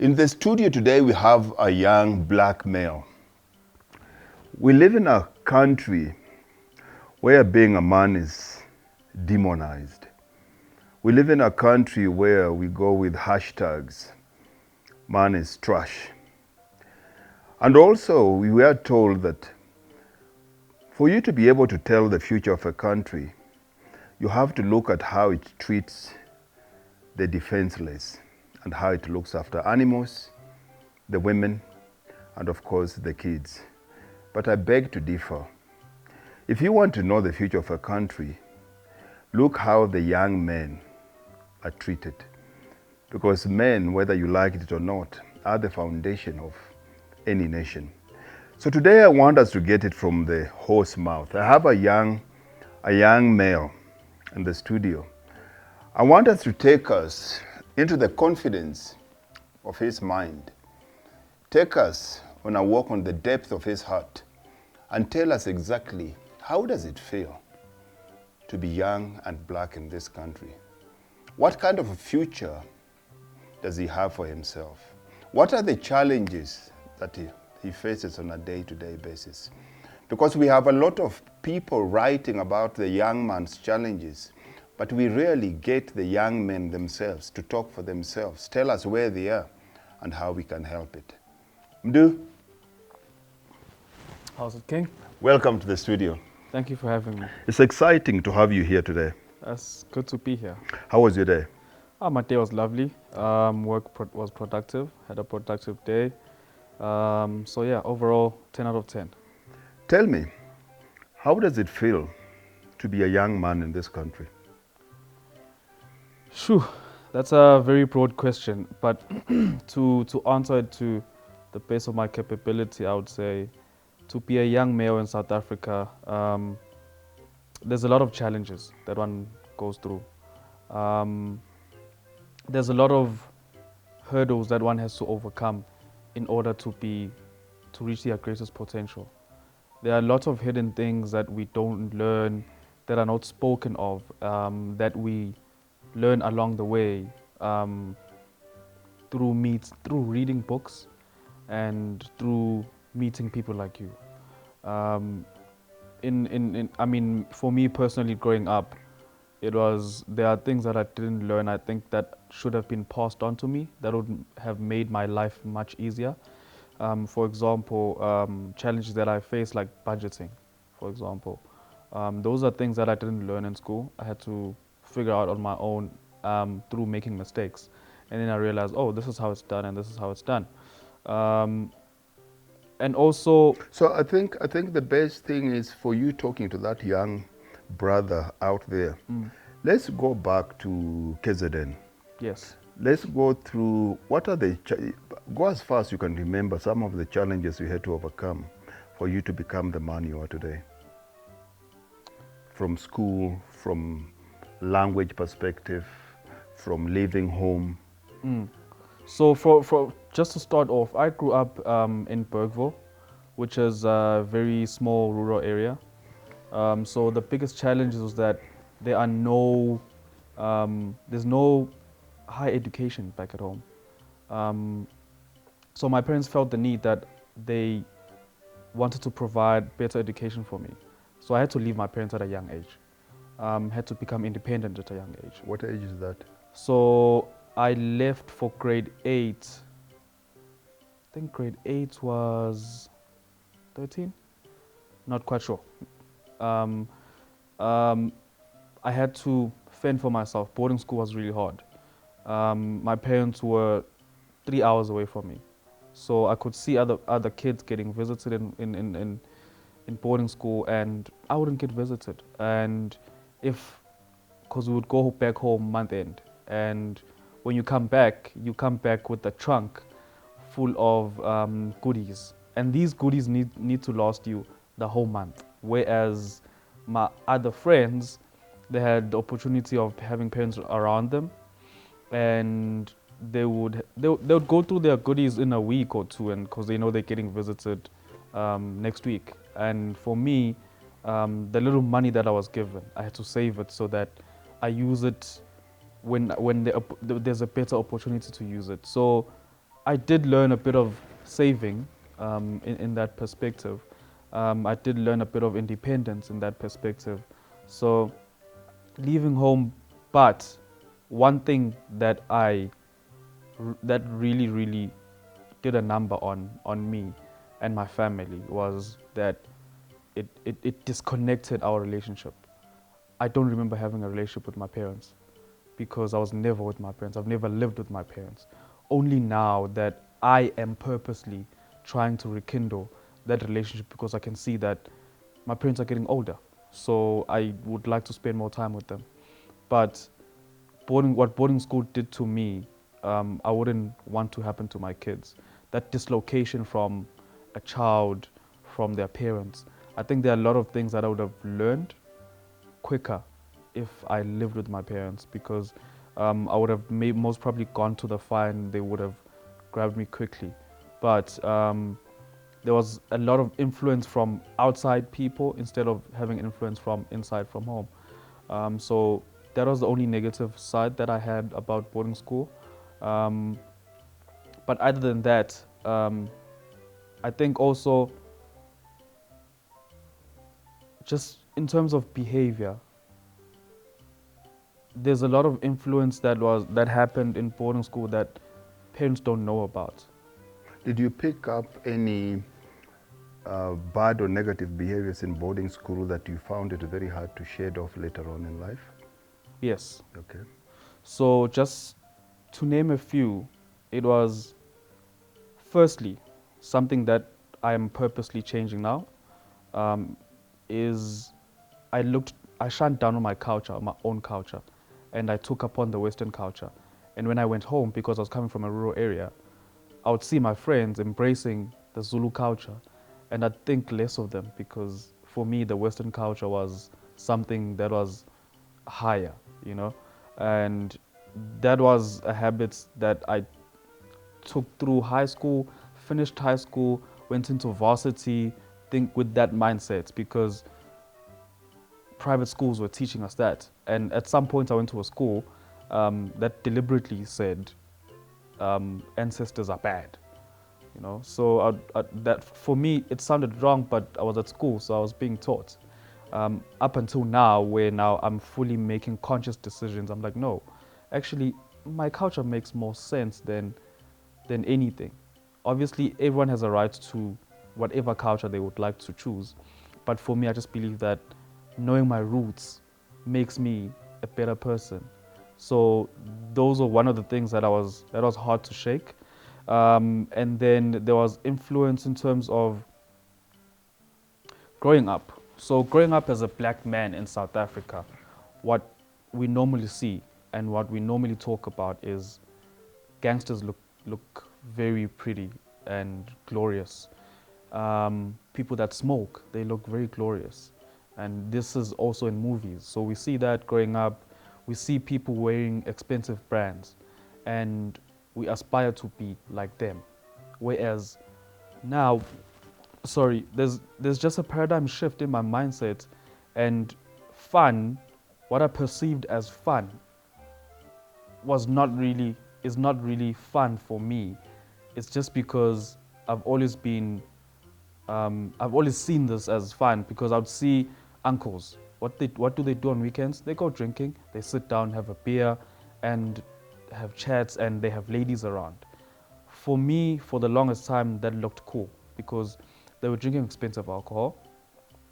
In the studio today, we have a young black male. We live in a country where being a man is demonized. We live in a country where we go with hashtags, man is trash. And also, we were told that for you to be able to tell the future of a country, you have to look at how it treats the defenseless and how it looks after animals, the women, and of course the kids. But I beg to differ. If you want to know the future of a country, look how the young men are treated. Because men, whether you like it or not, are the foundation of any nation. So today I want us to get it from the horse mouth. I have a young male in the studio. I want us to take us into the confidence of his mind. Take us on a walk on the depth of his heart and tell us exactly how does it feel to be young and black in this country? What kind of a future does he have for himself? What are the challenges that he faces on a day-to-day basis? Because we have a lot of people writing about the young man's challenges, but we rarely get the young men themselves to talk for themselves, tell us where they are and how we can help it. Mdu, How's it, King? welcome to the studio. Thank you for having me. It's exciting to have you here today. It's good to be here. How was your day? My day was lovely. Was productive. Had a productive day. So yeah, overall, 10 out of 10. Tell me, how does it feel to be a young man in this country? Phew, that's a very broad question, but to answer it to the best of my capability, I would say to be a young male in South Africa, there's a lot of challenges that one goes through. There's a lot of hurdles that one has to overcome in order to reach their greatest potential. There are lots of hidden things that we don't learn, that are not spoken of, that we learn along the way through reading books and through meeting people like you. I mean, for me personally, growing up, there are things that I didn't learn. I think that should have been passed on to me. That would have made my life much easier. For example, challenges that I face, like budgeting, for example. Those are things that I didn't learn in school. I had to figure out on my own through making mistakes. And then I realized, oh, this is how it's done and this is how it's done. And also, So I think the best thing is for you talking to that young brother out there. Let's go back to KZN. yes. Let's go through go as far as you can remember some of the challenges you had to overcome for you to become the man you are today. From school, from language perspective, from leaving home. So for just to start off, I grew up in Bergville, which is a very small rural area. So the biggest challenge was that there are there's no high education back at home. So my parents felt the need that they wanted to provide better education for me. So I had to leave my parents at a young age. Had to become independent at a young age. What age is that? So I left for grade 8. I think grade 8 was 13? Not quite sure. Um, I had to fend for myself. Boarding school was really hard. My parents were 3 hours away from me. So I could see other kids getting visited in boarding school, and I wouldn't get visited. And because we would go back home month end, and when you come back with a trunk full of goodies, and these goodies need to last you the whole month. Whereas my other friends, they had the opportunity of having parents around them, and they would go through their goodies in a week or two, and because they know they're getting visited next week. And for me, the little money that I was given, I had to save it so that I use it when there's a better opportunity to use it. So I did learn a bit of saving in that perspective. I did learn a bit of independence in that perspective. So leaving home, but one thing that that really did a number on me and my family was that it disconnected our relationship. I don't remember having a relationship with my parents because I was never with my parents. I've never lived with my parents. Only now that I am purposely trying to rekindle that relationship because I can see that my parents are getting older. So I would like to spend more time with them. But what boarding school did to me, I wouldn't want to happen to my kids. That dislocation from a child, from their parents. I think there are a lot of things that I would have learned quicker if I lived with my parents because I would have most probably gone to the fire and they would have grabbed me quickly. But there was a lot of influence from outside people instead of having influence from inside from home. So that was the only negative side that I had about boarding school. Um, but other than that, I think also just in terms of behavior, there's a lot of influence that happened in boarding school that parents don't know about. Did you pick up any bad or negative behaviors in boarding school that you found it very hard to shed off later on in life? Yes. Okay. So just to name a few, it was firstly something that I am purposely changing now. Is I shunned down on my culture, my own culture, and I took upon the Western culture. And when I went home, because I was coming from a rural area, I would see my friends embracing the Zulu culture, and I'd think less of them because for me, the Western culture was something that was higher, you know, and that was a habit that I took through high school, finished high school, went into varsity, think with that mindset because private schools were teaching us that. And at some point, I went to a school that deliberately said ancestors are bad. You know, so that for me it sounded wrong, but I was at school, so I was being taught. Up until now, where now I'm fully making conscious decisions, I'm like, no, actually, my culture makes more sense than anything. Obviously, everyone has a right to whatever culture they would like to choose, but for me, I just believe that knowing my roots makes me a better person. So those are one of the things that was hard to shake. And then there was influence in terms of growing up. So growing up as a black man in South Africa, what we normally see and what we normally talk about is gangsters look very pretty and glorious. People that smoke, they look very glorious. And this is also in movies. So we see that growing up, we see people wearing expensive brands and we aspire to be like them. Whereas now, there's just a paradigm shift in my mindset and fun, what I perceived as fun was not really is not really fun for me. It's just because I've always been I've always seen this as fun because I'd see uncles. What do they do on weekends? They go drinking, they sit down, have a beer, and have chats, and they have ladies around. For me, for the longest time, that looked cool because they were drinking expensive alcohol,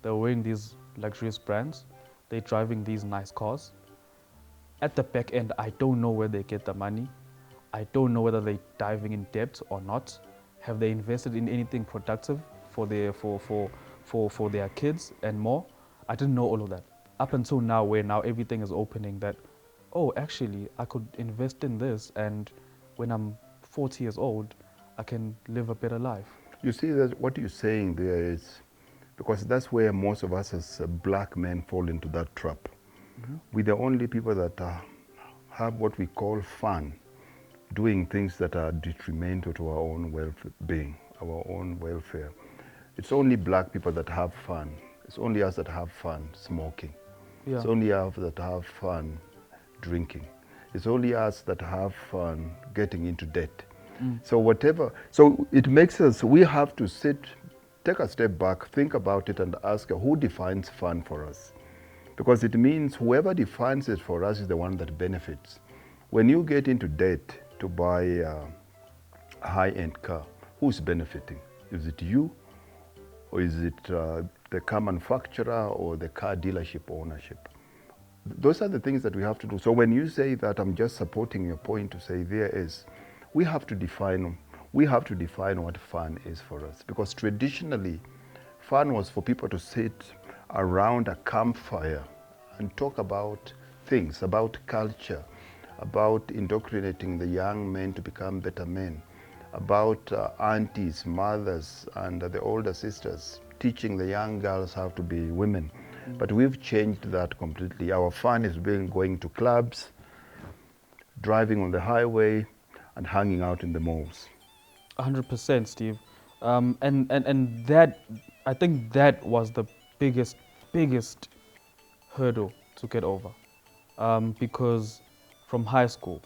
they were wearing these luxurious brands, they're driving these nice cars. At the back end, I don't know where they get the money. I don't know whether they're diving in debt or not. Have they invested in anything productive for their kids and more? I didn't know all of that. Up until now, where now everything is opening that, oh, actually, I could invest in this, and when I'm 40 years old, I can live a better life. You see that what you're saying there is, because that's where most of us as black men fall into that trap. Mm-hmm. We're the only people that have what we call fun, doing things that are detrimental to our own well-being, our own welfare. It's only black people that have fun. It's only us that have fun smoking. Yeah. It's only us that have fun drinking. It's only us that have fun getting into debt. So whatever, so it makes us, we have to take a step back, think about it and ask who defines fun for us? Because it means whoever defines it for us is the one that benefits. When you get into debt to buy a high-end car, who's benefiting? Is it you? Or is it the car manufacturer or the car dealership ownership? Those are the things that we have to do. So when you say that, I'm just supporting your point to say there is, we have to define what fun is for us. Because traditionally, fun was for people to sit around a campfire and talk about things, about culture, about indoctrinating the young men to become better men, about aunties, mothers, and the older sisters teaching the young girls how to be women. But we've changed that completely. Our fun is going to clubs, driving on the highway, and hanging out in the malls. 100%, Steve. And that, I think that was the biggest hurdle to get over. Because from high school,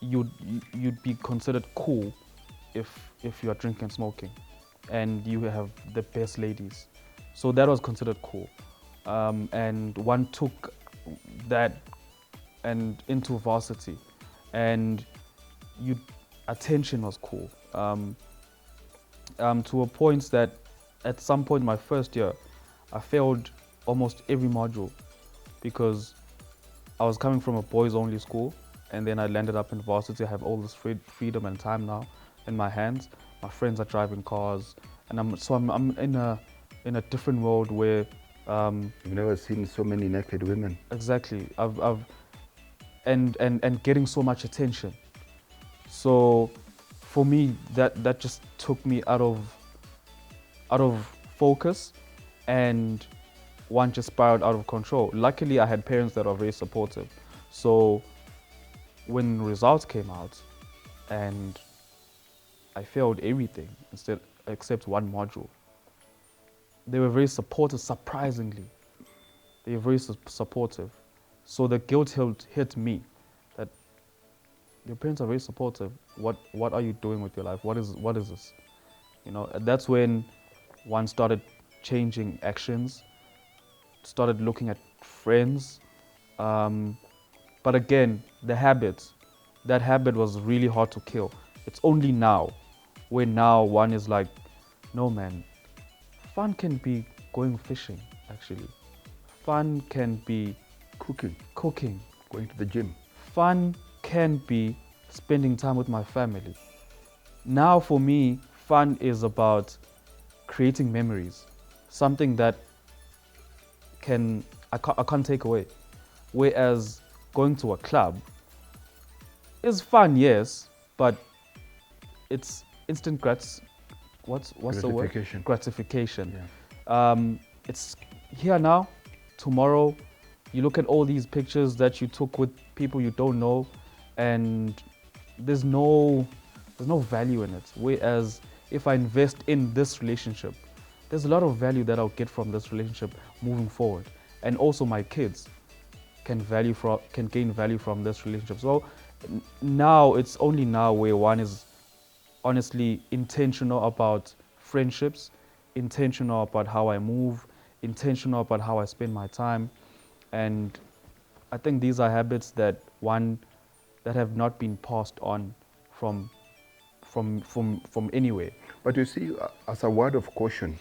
you'd be considered cool if you are drinking and smoking, and you have the best ladies. So that was considered cool. And one took that and into varsity, and attention was cool. To a point that at some point my first year, I failed almost every module because I was coming from a boys-only school, and then I landed up in varsity. I have all this freedom and time now in my hands. My friends are driving cars, and I'm in a different world where. You've never seen so many naked women. Exactly. And getting so much attention. So for me, that just took me out of focus, and one just spiraled out of control. Luckily, I had parents that are very supportive. So when results came out and I failed everything except one module, they were very supportive, surprisingly. They were very supportive. So the guilt hit me that your parents are very supportive. What are you doing with your life? What is this? You know, that's when one started changing actions, started looking at friends. But again, that habit was really hard to kill. It's only now, where now one is like, no man, fun can be going fishing, actually. Fun can be Cooking, going to the gym. Fun can be spending time with my family. Now for me, fun is about creating memories, something that I can't take away. Whereas going to a club is fun, yes, but it's instant what's the word? Gratification. Yeah. It's here now, tomorrow. You look at all these pictures that you took with people you don't know, and there's no value in it. Whereas if I invest in this relationship, there's a lot of value that I'll get from this relationship moving forward. And also my kids can gain value from this relationship. So now, it's only now where one is honestly intentional about friendships, intentional about how I move, intentional about how I spend my time. And I think these are habits that have not been passed on from anywhere. But you see, as a word of caution,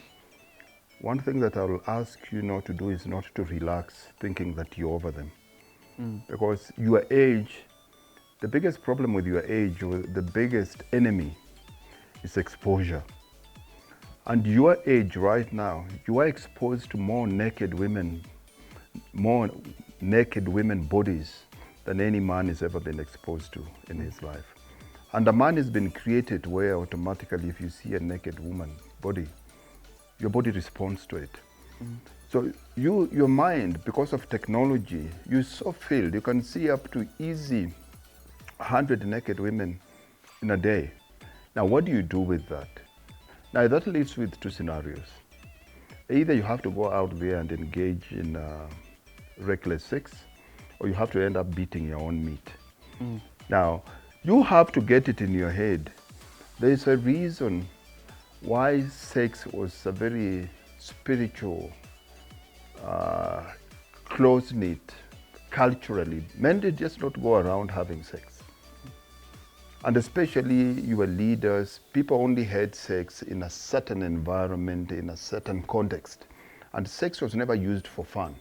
one thing that I'll ask you not to do is not to relax thinking that you're over them. Because your age, the biggest problem with your age, or the biggest enemy, is exposure. And your age right now, you are exposed to more naked women bodies than any man has ever been exposed to in his life. And a man has been created where automatically if you see a naked woman body, your body responds to it. So your mind, because of technology, you're so filled, you can see up to easy 100 naked women in a day. Now what do you do with that? Now that leaves with two scenarios. Either you have to go out there and engage in reckless sex, or you have to end up beating your own meat. Now, you have to get it in your head There is a reason why sex was a very spiritual, uh, close-knit, culturally. Men did just not go around having sex. And especially your leaders, people only had sex in a certain environment, in a certain context. And sex was never used for fun.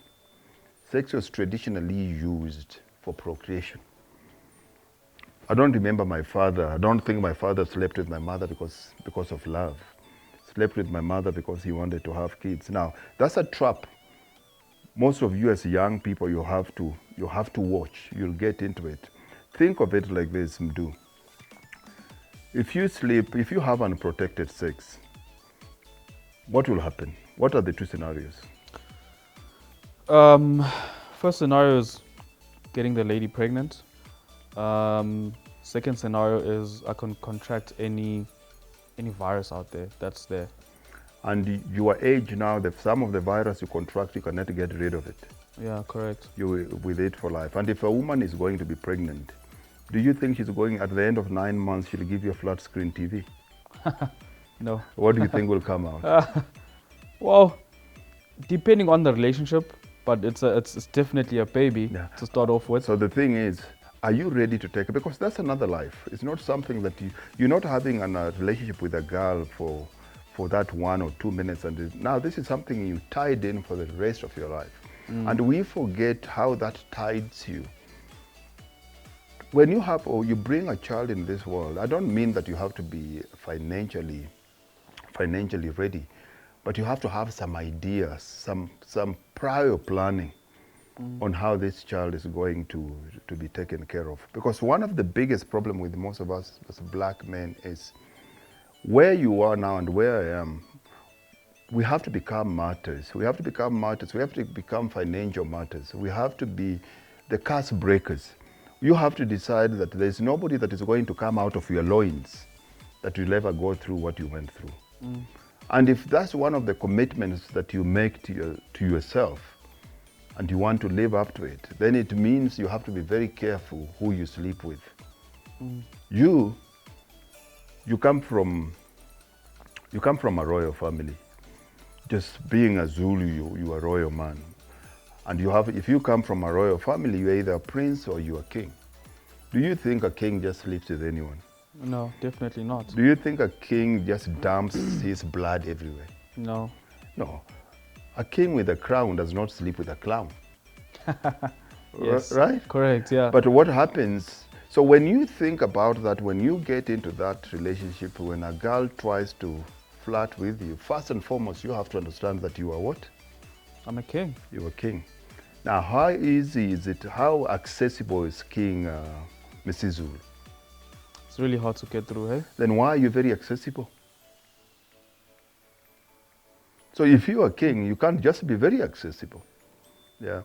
Sex was traditionally used for procreation. I don't remember my father. I don't think my father slept with my mother because of love. Slept with my mother because he wanted to have kids. Now, that's a trap. Most of you as young people, you have to watch. You'll get into it. Think of it like this, Mdu. If you have unprotected sex, what will happen? What are the two scenarios? First scenario is getting the lady pregnant. Second scenario is I can contract any virus out there that's there. And your age now, some of the virus you contract, you cannot get rid of it. Yeah, correct. You're with it for life. And if a woman is going to be pregnant, do you think she's going, at the end of 9 months, she'll give you a flat screen TV? No. What do you think will come out? Well, depending on the relationship, but it's definitely a baby to start off with. So the thing is, are you ready to take it? Because that's another life. It's not something that you're not having a relationship with a girl for that 1 or 2 minutes. And now this is something you tied in for the rest of your life. And we forget how that ties you. When you have, or you bring a child in this world, I don't mean that you have to be financially ready, but you have to have some ideas, some prior planning on how this child is going to be taken care of. Because one of the biggest problems with most of us as black men is where you are now and where I am, we have to become martyrs. We have to become martyrs. We have to become financial martyrs. We have to be the curse breakers. You have to decide that there's nobody that is going to come out of your loins that will ever go through what you went through. And if that's one of the commitments that you make to yourself and you want to live up to it, then it means you have to be very careful who you sleep with. You come from a royal family. Just being a Zulu, you're a royal man. And if you come from a royal family, you're either a prince or you're a king. Do you think a king just sleeps with anyone? No, definitely not. Do you think a king just dumps his blood everywhere? No. No. A king with a crown does not sleep with a clown. Yes. Right? Correct, yeah. But what happens, so when you think about that, when you get into that relationship, when a girl tries to flirt with you, first and foremost, you have to understand that you are what? I'm a king. You're a king. Now, how easy is it, how accessible is King Mrs. It's really hard to get through, hey? Then why are you very accessible? So if you're a king, you can't just be very accessible. Yeah.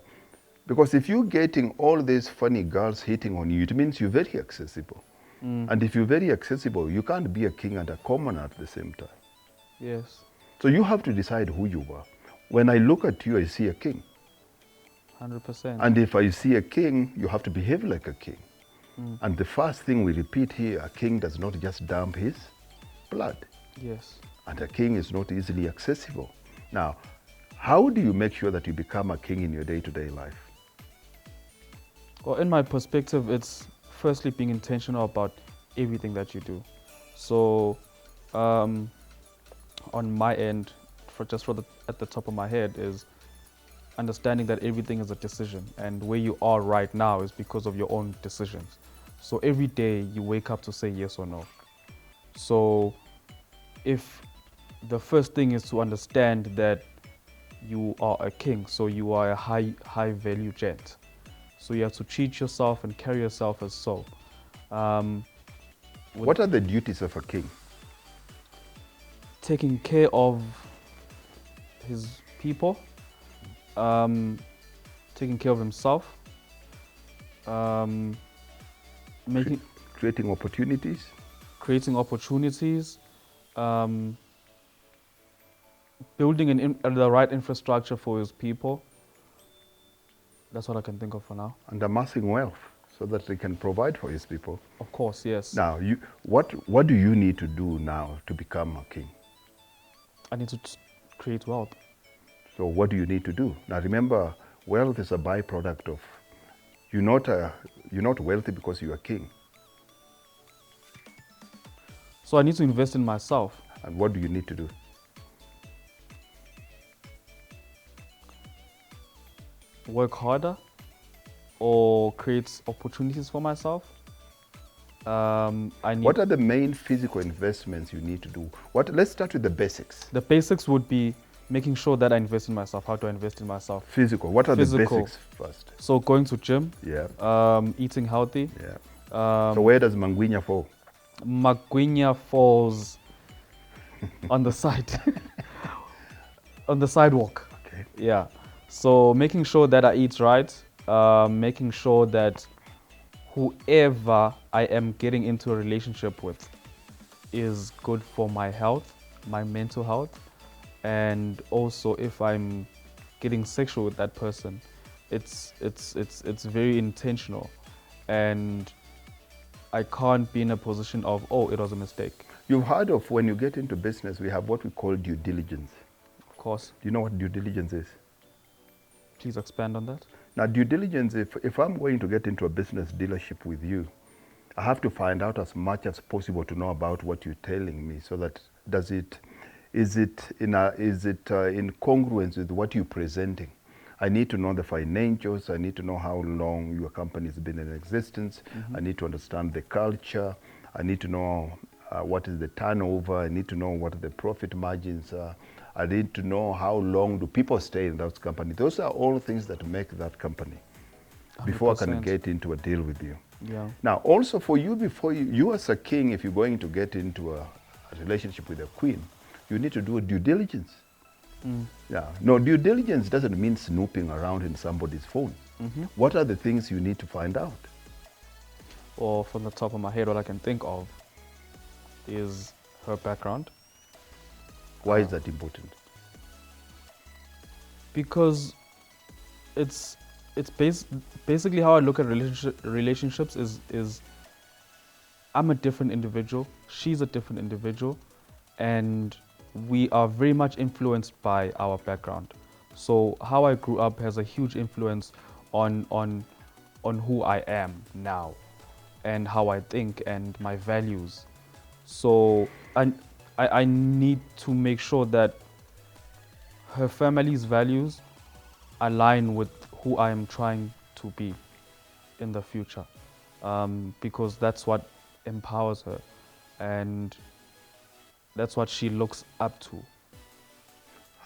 Because if you're getting all these funny girls hitting on you, it means you're very accessible. And if you're very accessible, you can't be a king and a commoner at the same time. Yes. So you have to decide who you are. When I look at you, I see a king. 100%. And if I see a king, you have to behave like a king. And the first thing we repeat here, a king does not just dump his blood. Yes. And a king is not easily accessible. Now, how do you make sure that you become a king in your day-to-day life? Well, in my perspective, it's firstly being intentional about everything that you do. So, on my end, at the top of my head is understanding that everything is a decision, and where you are right now is because of your own decisions. So every day you wake up to say yes or no. So if the first thing is to understand that you are a king, so you are a high value gent. So you have to treat yourself and carry yourself as so. What are the duties of a king? Taking care of his people, taking care of himself, creating opportunities, building the right infrastructure for his people. That's what I can think of for now. and amassing wealth. so that he can provide for his people. Of course, yes. Now, what do you need to do now to become a king? I need to create wealth. So what do you need to do? Now remember, wealth is a byproduct of, you're not wealthy because you are king. So I need to invest in myself. And what do you need to do? Work harder or create opportunities for myself. What are the main physical investments you need to do? Let's start with the basics. The basics would be making sure that I invest in myself. How to invest in myself? Physical. What are the Physical. basics first? So going to gym. Yeah. Eating healthy. Yeah. So where does Mangwinya fall? Magwinya falls on the side, on the sidewalk. Okay. Yeah. So making sure that I eat right, making sure that whoever I am getting into a relationship with is good for my health, my mental health, and also if I'm getting sexual with that person, it's very intentional, and I can't be in a position of, oh, it was a mistake. You've heard of, when you get into business, we have what we call due diligence. Of course. Do you know what due diligence is? Please expand on that. Now, due diligence, if I'm going to get into a business dealership with you, I have to find out as much as possible to know about what you're telling me, so that is it in congruence with what you're presenting? I need to know the financials. I need to know how long your company has been in existence. I need to understand the culture. I need to know what is the turnover. I need to know what the profit margins are. I need to know how long do people stay in that company. Those are all things that make that company 100%. before I can get into a deal with you. Yeah. Now, also for you, before you as a king, if you're going to get into a relationship with a queen, you need to do a due diligence. Yeah. No, due diligence doesn't mean snooping around in somebody's phone. What are the things you need to find out? Or from the top of my head, what I can think of is her background. Why is that important? Because it's basically how I look at relationships is I'm a different individual, she's a different individual, and we are very much influenced by our background. So how I grew up has a huge influence on who I am now and how I think and my values. So I need to make sure that her family's values align with who I am trying to be in the future, because that's what empowers her and that's what she looks up to.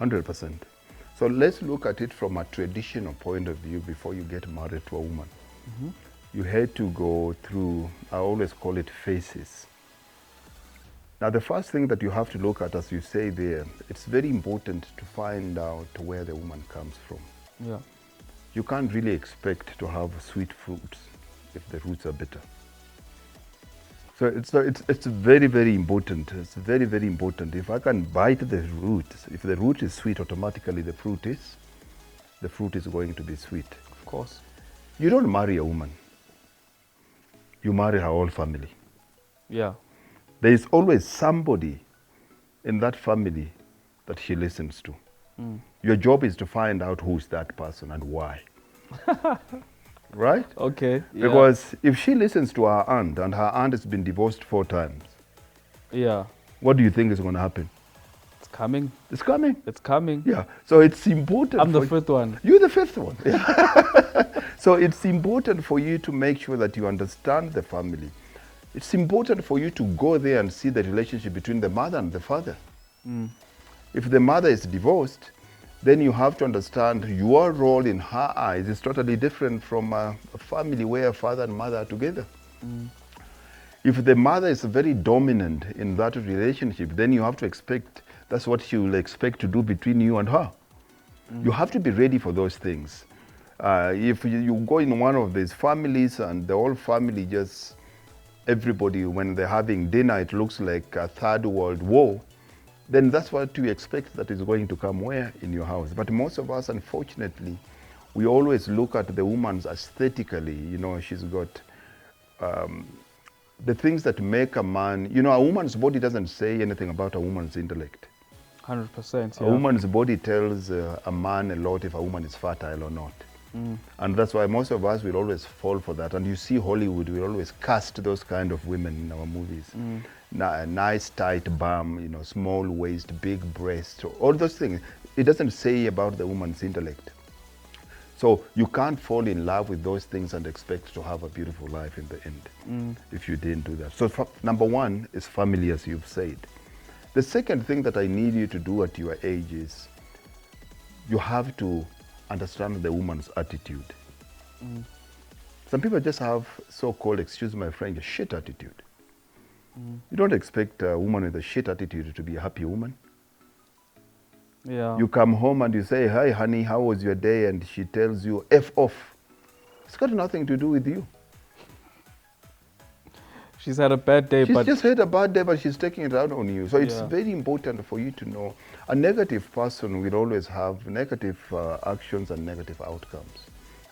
100%. So let's look at it from a traditional point of view. Before you get married to a woman, you had to go through, I always call it phases. Now, the first thing that you have to look at, as you say there, it's very important to find out where the woman comes from. Yeah. You can't really expect to have sweet fruits if the roots are bitter. So it's very, very important. It's very, very important. If I can bite the root, if the root is sweet, automatically the fruit is going to be sweet. Of course. You don't marry a woman. You marry her whole family. Yeah. There is always somebody in that family that she listens to. Your job is to find out who's that person and why. Right? Okay. Yeah. Because if she listens to her aunt and her aunt has been divorced 4 times, Yeah. what do you think is going to happen? It's coming. It's coming. It's coming. Yeah. So it's important. I'm the 5th one. You're the 5th one. Yeah. So it's important for you to make sure that you understand the family. It's important for you to go there and see the relationship between the mother and the father. If the mother is divorced, then you have to understand your role in her eyes is totally different from a family where father and mother are together. If the mother is very dominant in that relationship, then you have to expect, that's what she will expect to do between you and her. You have to be ready for those things. If you go in one of these families and the whole family just, everybody, when they're having dinner, it looks like a 3rd world war, then that's what you expect that is going to come where? In your house. But most of us, unfortunately, we always look at the woman aesthetically. You know, she's got the things that make a man, you know, a woman's body doesn't say anything about a woman's intellect. 100%, A yeah. woman's body tells a man a lot if a woman is fertile or not. And that's why most of us will always fall for that. And you see Hollywood will always cast those kind of women in our movies. A nice tight bum, you know, small waist, big breast, all those things. It doesn't say about the woman's intellect. So you can't fall in love with those things and expect to have a beautiful life in the end if you didn't do that. So number one is family, as you've said. The second thing that I need you to do at your age is you have to understand the woman's attitude. Some people just have so-called, excuse my French, a shit attitude. You don't expect a woman with a shit attitude to be a happy woman. Yeah. You come home and you say, "Hi honey, how was your day?" And she tells you, F off. It's got nothing to do with you. She's had a bad day, She's but just had a bad day, but she's taking it out on you. So it's Yeah. very important for you to know. A negative person will always have negative actions and negative outcomes.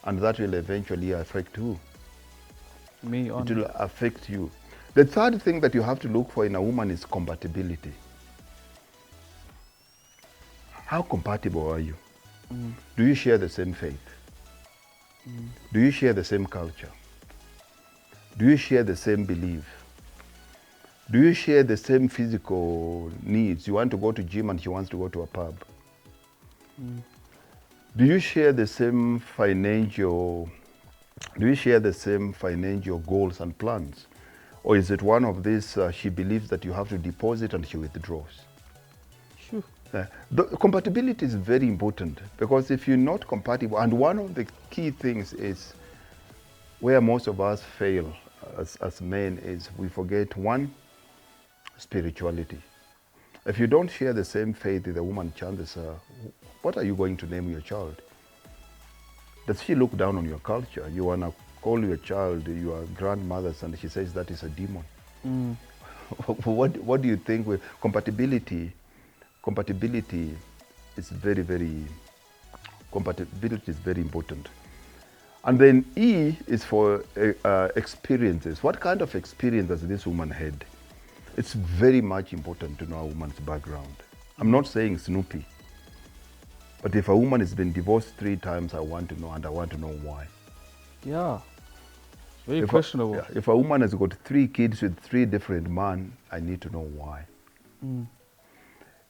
And that will eventually affect who? me It on. will affect you. The third thing that you have to look for in a woman is compatibility. How compatible are you? Do you share the same faith? Do you share the same culture? Do you share the same belief? Do you share the same physical needs? You want to go to gym and she wants to go to a pub. Do you share the same financial goals and plans? Or is it one of these, she believes that you have to deposit and she withdraws? Phew. The compatibility is very important, because if you're not compatible, and one of the key things is where most of us fail as men is we forget one, spirituality. If you don't share the same faith with a woman, chances are, what are you going to name your child? Does she look down on your culture? You want to call your child your grandmother's and she says that is a demon. What do you think with compatibility? Compatibility is very important. And then E is for experiences. What kind of experience has this woman had? It's very much important to know a woman's background. I'm not saying Snoopy, but if a woman has been divorced 3 times, I want to know, and I want to know why. Yeah. Very If questionable. if a woman has got 3 kids with 3 different men, I need to know why.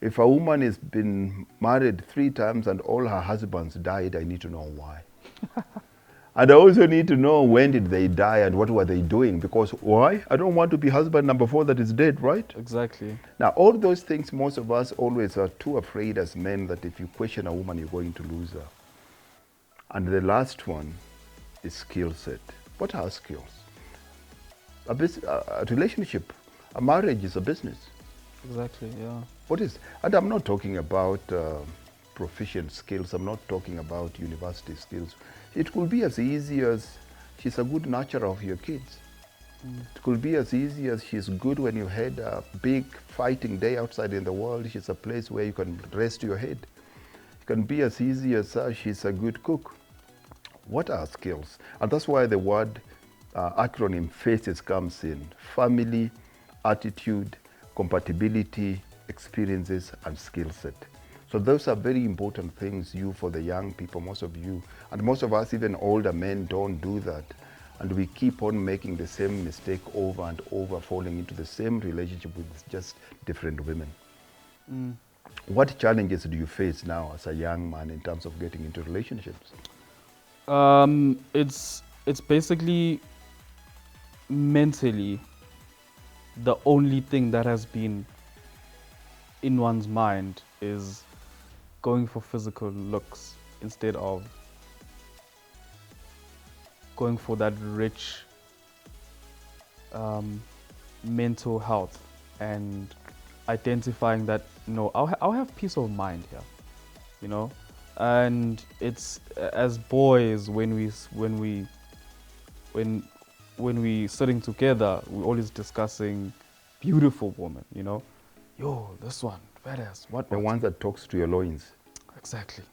If a woman has been married 3 times and all her husbands died, I need to know why. And I also need to know when did they die and what were they doing, because why? I don't want to be husband number 4 that is dead, right? Exactly. Now, all those things, most of us always are too afraid as men that if you question a woman, you're going to lose her. And the last one is skill set. What are skills? A relationship, a marriage is a business. Exactly, yeah. What is, and I'm not talking about proficient skills, I'm not talking about university skills. It could be as easy as she's a good nurturer of your kids. It could be as easy as she's good when you had a big fighting day outside in the world, she's a place where you can rest your head. It can be as easy as she's a good cook. What are skills? And that's why the word acronym FACES comes in. Family, attitude, compatibility, experiences, and skill set. So those are very important things for the young people, most of you, and most of us, even older men, don't do that. And we keep on making the same mistake over and over, falling into the same relationship with just different women. What challenges do you face now as a young man in terms of getting into relationships? It's basically mentally the only thing that has been in one's mind is going for physical looks instead of going for that rich mental health and identifying that, no, I'll have peace of mind here, you know. And it's as boys, when we sitting together, we're always discussing beautiful women, you know. Yo, this one, badass. What? The one that talks to your loins. Exactly.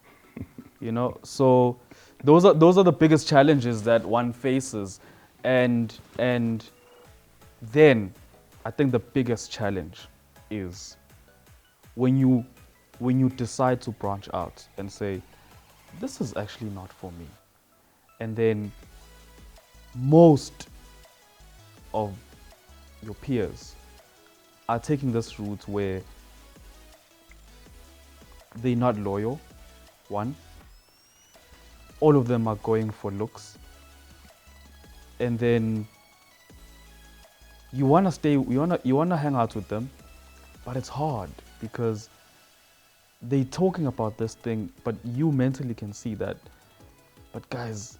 you know. So those are the biggest challenges that one faces, and then I think the biggest challenge is when you decide to branch out and say, this is actually not for me, and then most of your peers are taking this route where they're not loyal. One, all of them are going for looks, and then you want to stay, you want to hang out with them, but it's hard because they talking about this thing, but you mentally can see that, but guys,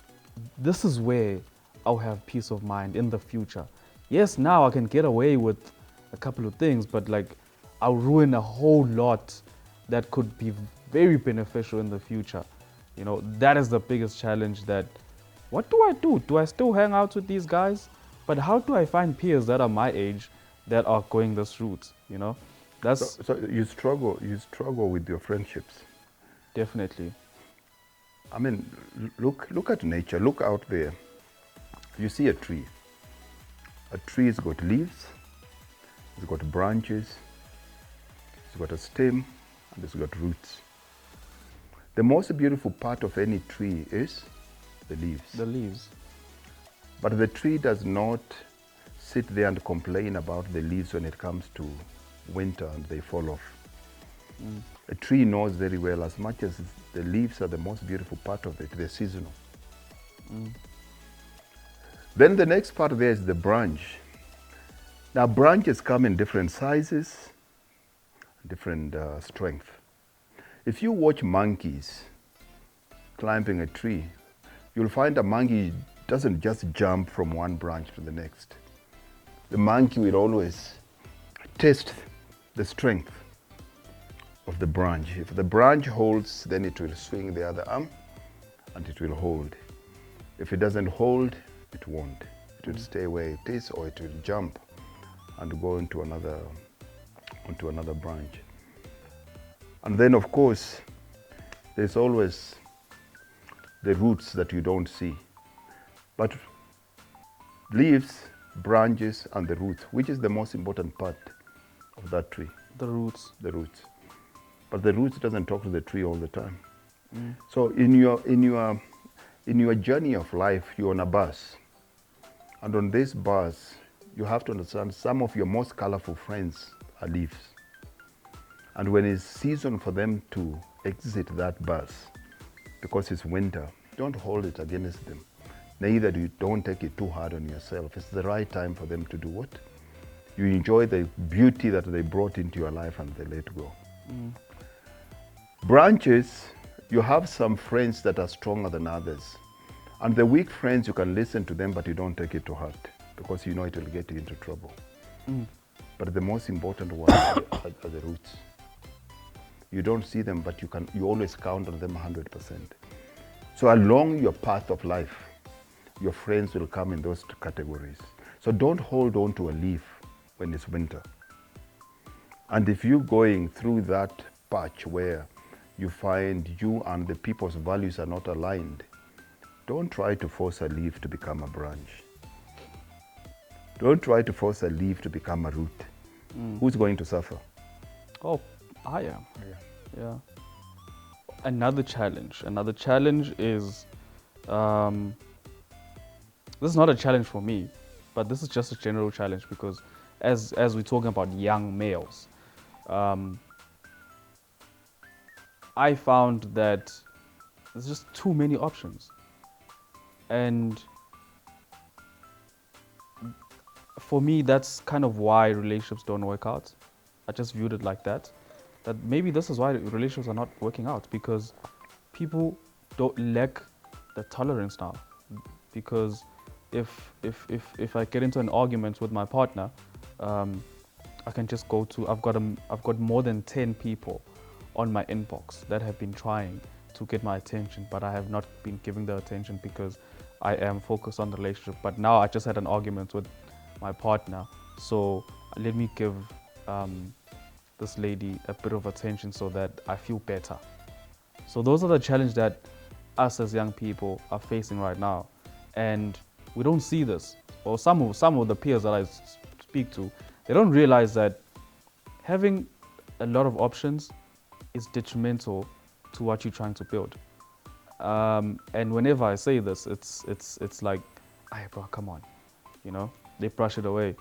this is where I'll have peace of mind in the future. Yes, now I can get away with a couple of things, but like I'll ruin a whole lot that could be very beneficial in the future. You know, that is the biggest challenge. That what do I do? Do I still hang out with these guys? But how do I find peers that are my age that are going this route? You know, that's So you struggle with your friendships. definitely. I mean, look at nature. Look out there. You see a tree. A tree's got leaves, it's got branches, it's got a stem, and it's got roots. The most beautiful part of any tree is the leaves. The leaves. But the tree does not sit there and complain about the leaves when it comes to winter and they fall off. A tree knows very well, as much as the leaves are the most beautiful part of it, they're seasonal. Then the next part there is the branch. Now branches come in different sizes, different strength. If you watch monkeys climbing a tree, you'll find a monkey doesn't just jump from one branch to the next. The monkey will always test the strength of the branch. If the branch holds, then it will swing the other arm and it will hold. If it doesn't hold, it won't. It will stay where it is, or it will jump and go onto another branch. And then of course, there's always the roots that you don't see. But leaves, branches, and the roots, which is the most important part of that tree? The roots. The roots. But the roots doesn't talk to the tree all the time. So in your journey of life, you're on a bus. And on this bus, you have to understand some of your most colorful friends are leaves. And when it's season for them to exit that bus, because it's winter, don't hold it against them. Neither don't take it too hard on yourself. It's the right time for them to do what? You enjoy the beauty that they brought into your life and they let go. Branches, you have some friends that are stronger than others. And the weak friends, you can listen to them, but you don't take it to heart because you know it will get you into trouble. But the most important one are the roots. You don't see them, but you always count on them 100%. So along your path of life, your friends will come in those two categories. So don't hold on to a leaf when it's winter. And if you're going through that patch where you find you and the people's values are not aligned, don't try to force a leaf to become a branch. Don't try to force a leaf to become a root. Who's going to suffer? Oh, I am. Yeah. Another challenge is, this is not a challenge for me, but this is just a general challenge because as we're talking about young males, I found that there's just too many options. And for me, that's kind of why relationships don't work out. I just viewed it like that. That maybe this is why relationships are not working out, because people don't lack the tolerance now. Because if I get into an argument with my partner, I can just go to, I've got more than 10 people on my inbox that have been trying to get my attention, but I have not been giving the attention because I am focused on the relationship. But now I just had an argument with my partner, so let me give this lady a bit of attention so that I feel better. So those are the challenges that us as young people are facing right now, and we don't see this. Or some of the peers that I speak to, they don't realize that having a lot of options is detrimental to what you're trying to build. And whenever I say this, it's like, "Hey, bro, come on," you know. They brush it away.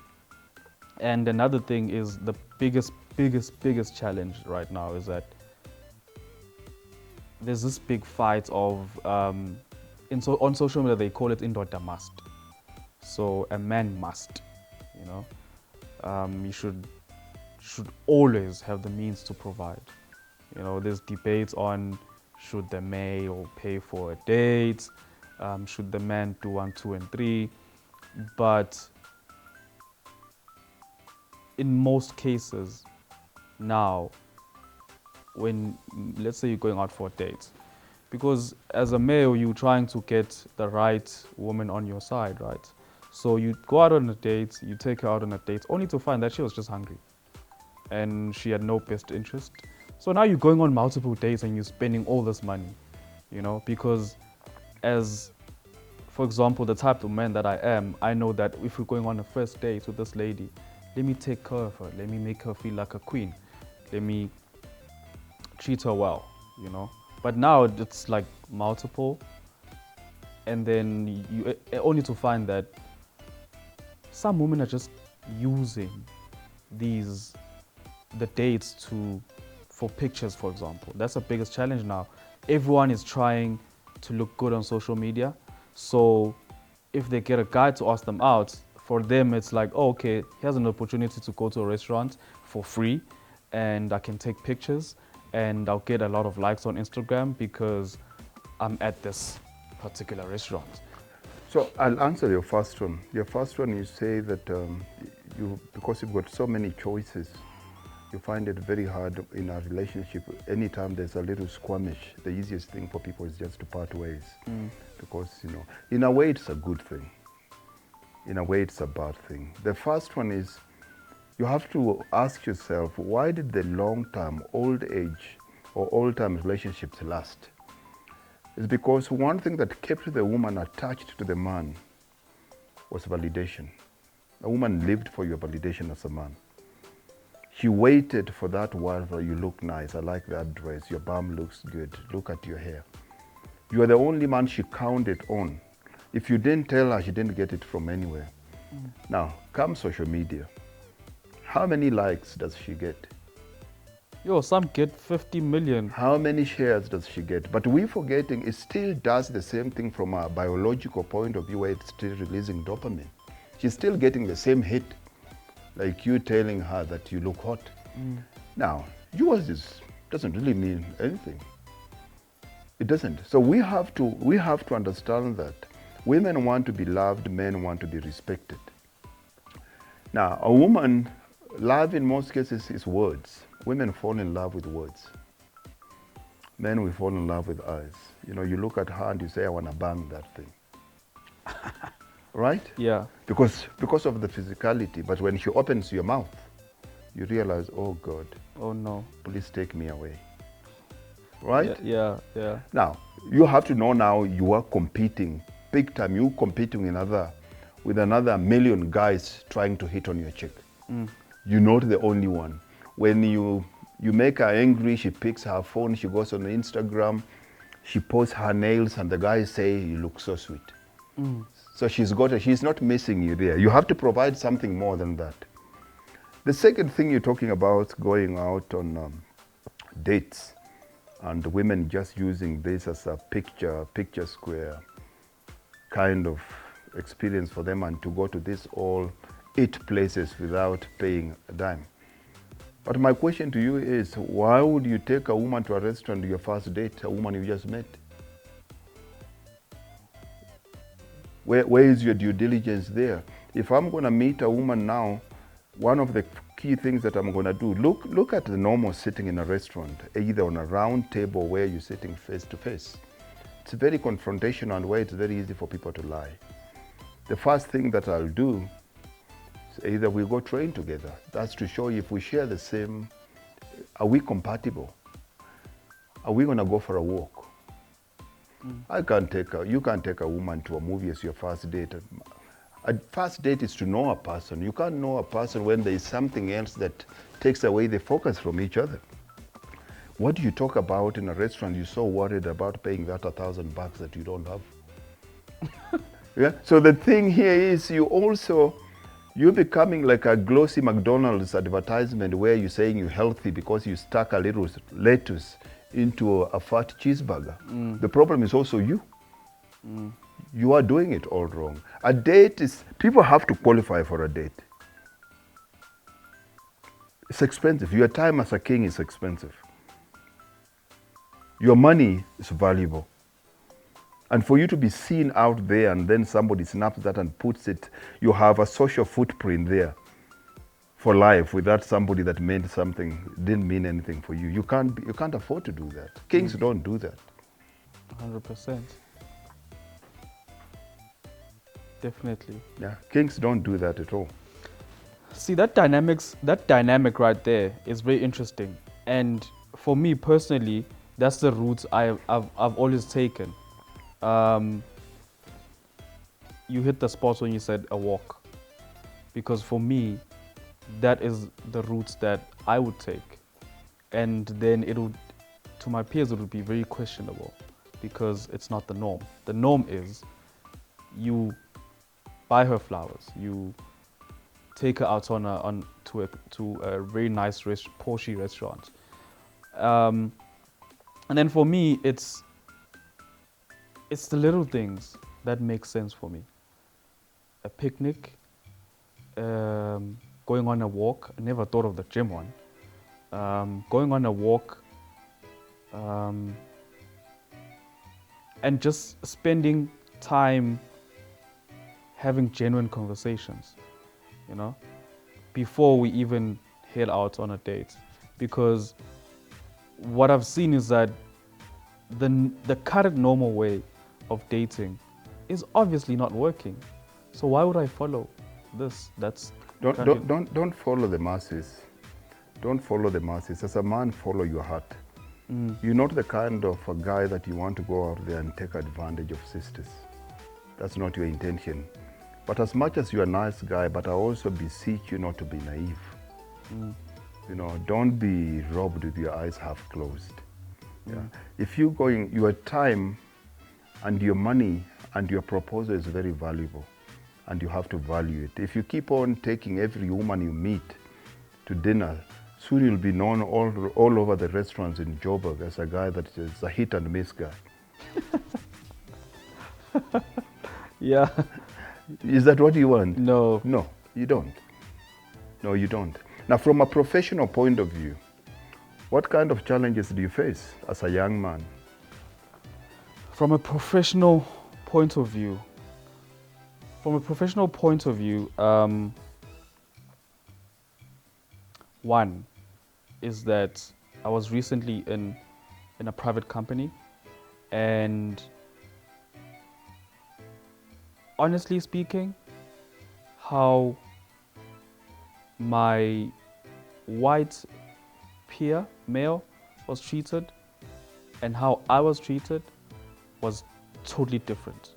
And another thing is the biggest challenge right now is that there's this big fight of on social media they call it indoda must. So a man must, you know. You should always have the means to provide. You know, there's debates on should the male pay for a date, should the man do 1, 2, and 3, but in most cases now, when let's say you're going out for a date, because as a male you're trying to get the right woman on your side, right? So you go out on a date, you take her out on a date, only to find that she was just hungry and she had no best interest. So now you're going on multiple dates and you're spending all this money, you know, because as, for example, the type of man that I am, I know that if we're going on a first date with this lady, let me take care of her, let me make her feel like a queen, let me treat her well, you know. But now it's like multiple, and then you only to find that some women are just using the dates for pictures, for example. That's the biggest challenge now. Everyone is trying to look good on social media. So if they get a guy to ask them out, for them it's like, oh, okay, here's an opportunity to go to a restaurant for free and I can take pictures and I'll get a lot of likes on Instagram because I'm at this particular restaurant. So I'll answer your first one. Your first one, you say that because you've got so many choices, you find it very hard in a relationship. Anytime there's a little skirmish, the easiest thing for people is just to part ways. Because, you know, in a way it's a good thing. In a way it's a bad thing. The first one is, you have to ask yourself, why did the long-term, old age, or old-time relationships last? It's because one thing that kept the woman attached to the man was validation. A woman lived for your validation as a man. She waited for that word where you look nice, I like that dress, your bum looks good, look at your hair. You are the only man she counted on. If you didn't tell her, she didn't get it from anywhere. Now, come social media. How many likes does she get? Yo, some get 50 million. How many shares does she get? But we're forgetting it still does the same thing from a biological point of view where it's still releasing dopamine. She's still getting the same hit, like you telling her that you look hot. Now, yours doesn't really mean anything. It doesn't. So we have to understand that women want to be loved, men want to be respected. Now, a woman, love in most cases is words. Women fall in love with words. Men, we fall in love with eyes. You know, you look at her and you say, I want to bang that thing. Right? Yeah. Because of the physicality. But when she opens your mouth, you realize, oh God, Oh no. please take me away. Right? Yeah. Now, you have to know now you are competing, big time. You're competing with another million guys trying to hit on your chick. You're not the only one. When you make her angry, she picks her phone, she goes on Instagram, she posts her nails, and the guys say, you look so sweet. So she's not missing you there. You have to provide something more than that. The second thing you're talking about, going out on dates, and women just using this as a picture square kind of experience for them, and to go to this all 8 places without paying a dime. But my question to you is, why would you take a woman to a restaurant your first date, a woman you just met? Where is your due diligence there? If I'm going to meet a woman now, one of the key things that I'm going to do, look at the normal sitting in a restaurant, either on a round table where you're sitting face to face. It's very confrontational and where it's very easy for people to lie. The first thing that I'll do is either we go train together. That's to show if we share the same, are we compatible? Are we going to go for a walk? You can't take a woman to a movie as your first date. A first date is to know a person. You can't know a person when there is something else that takes away the focus from each other. What do you talk about in a restaurant? You're so worried about paying that $1,000 that you don't have. Yeah. So the thing here is you're becoming like a glossy McDonald's advertisement where you're saying you're healthy because you stuck a little lettuce into a fat cheeseburger. The problem is also you. You are doing it all wrong. A date is, people have to qualify for a date. It's expensive. Your time as a king is expensive. Your money is valuable. And for you to be seen out there and then somebody snaps that and puts it, you have a social footprint there for life without somebody that meant something, didn't mean anything for you. You can't afford to do that. Kings don't do that. 100%. Definitely. Yeah, kings don't do that at all. See, that dynamic right there is very interesting. And for me personally, that's the route I've always taken. You hit the spot when you said a walk, because for me, that is the route that I would take, and then to my peers, it would be very questionable because it's not the norm. The norm is you buy her flowers, you take her out to a very nice Porsche restaurant, and then for me, it's the little things that make sense for me. A picnic, going on a walk. I never thought of the gym one. Going on a walk, and just spending time having genuine conversations, before we even head out on a date. Because what I've seen is that the current normal way of dating is obviously not working. So why would I follow this? Don't follow the masses. Don't follow the masses. As a man, follow your heart. You're not the kind of a guy that you want to go out there and take advantage of sisters. That's not your intention. But as much as you're a nice guy, but I also beseech you not to be naive. Don't be robbed with your eyes half closed. Yeah. If you're going, your time and your money and your proposal is very valuable, and you have to value it. If you keep on taking every woman you meet to dinner, soon you'll be known all over the restaurants in Joburg as a guy that is a hit and miss guy. Yeah. Is that what you want? No. No, you don't. No, you don't. Now, from a professional point of view, what kind of challenges do you face as a young man? From a professional point of view, one is that I was recently in a private company, and honestly speaking, how my white peer male was treated and how I was treated was totally different.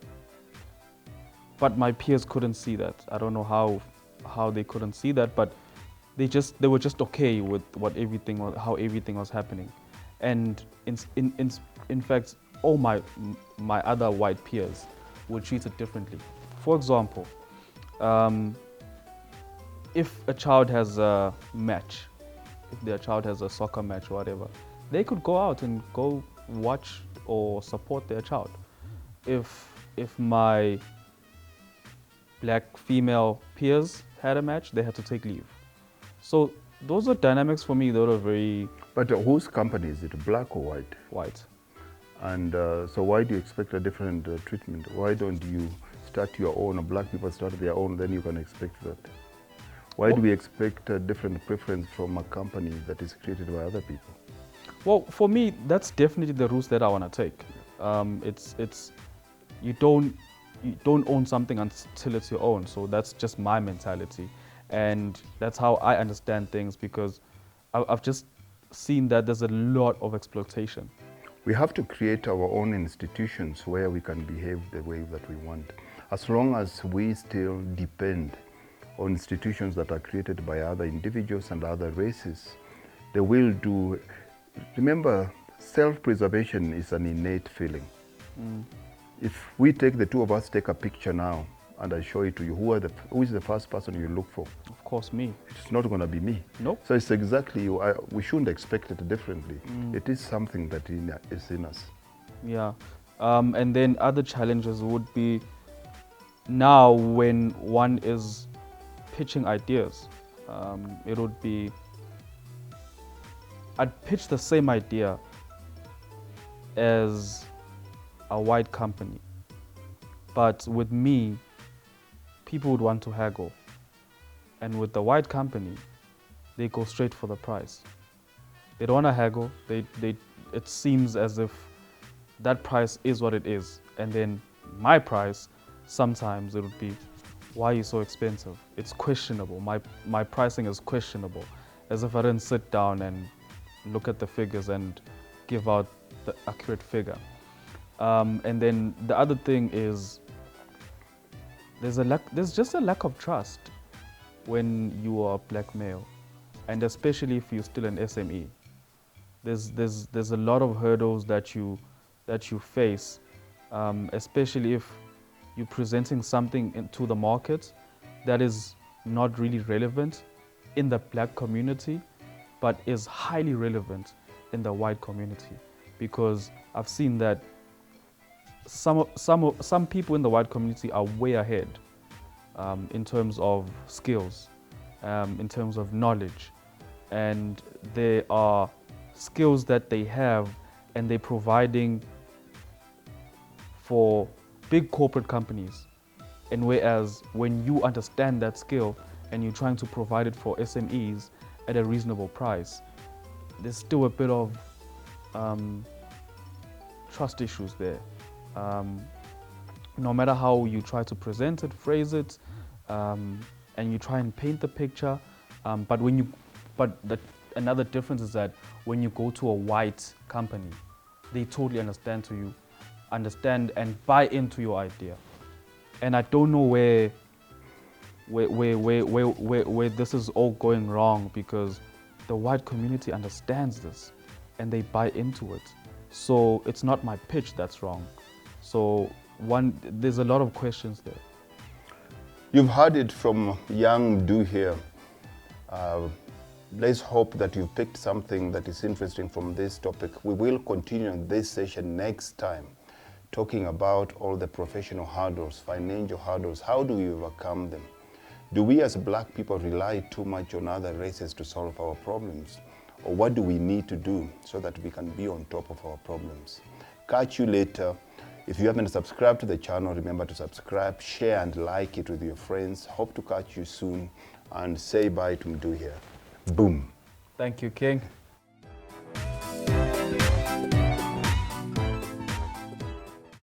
But my peers couldn't see that. I don't know how they couldn't see that, but they were just okay with how everything was happening. And in fact, all my other white peers were treated differently. For example, if a child has a match, if their child has a soccer match or whatever, they could go out and go watch or support their child. If my black female peers had a match, they had to take leave. So those are dynamics for me that are very... But whose company is it, black or white? White. And so why do you expect a different treatment? Why don't you start your own, or black people start their own, then you can expect that? Why do we expect a different preference from a company that is created by other people? Well, for me, that's definitely the route that I want to take. You don't own something until it's your own. So that's just my mentality, and that's how I understand things, because I've just seen that there's a lot of exploitation We have to create our own institutions where we can behave the way that we want. As long as we still depend on institutions that are created by other individuals and other races, they will do. Remember, self-preservation is an innate feeling. If we take the two of us take a picture now and I show it to you, who is the first person you look for? Of course, me. It's not going to be me. Nope. So it's exactly, we shouldn't expect it differently. It is something that is in us. Yeah. And then other challenges would be now when one is pitching ideas, it would be, I'd pitch the same idea as a white company, but with me, people would want to haggle. And with the white company, they go straight for the price. They don't want to haggle. It seems as if that price is what it is. And then my price, sometimes it would be, why are you so expensive? It's questionable. My pricing is questionable. As if I didn't sit down and look at the figures and give out the accurate figure. And then the other thing is, there's just a lack of trust when you are a black male, and especially if you're still an SME. There's a lot of hurdles that you face, especially if you're presenting something into the market that is not really relevant in the black community, but is highly relevant in the white community. Because I've seen that some people in the white community are way ahead in terms of skills, in terms of knowledge, and there are skills that they have and they're providing for big corporate companies. And whereas when you understand that skill and you're trying to provide it for SMEs at a reasonable price, there's still a bit of trust issues there. No matter how you try to present it, phrase it, and you try and paint the picture, another difference is that when you go to a white company, they totally understand and buy into your idea. And I don't know where this is all going wrong, because the white community understands this and they buy into it. So it's not my pitch that's wrong. So there's a lot of questions there. You've heard it from young Du here. Let's hope that you picked something that is interesting from this topic. We will continue this session next time, talking about all the professional hurdles, financial hurdles. How do we overcome them? Do we as black people rely too much on other races to solve our problems? Or what do we need to do so that we can be on top of our problems? Catch you later. If you haven't subscribed to the channel, remember to subscribe, share and like it with your friends. Hope to catch you soon, and say bye to Mdu here. Boom. Thank you, King.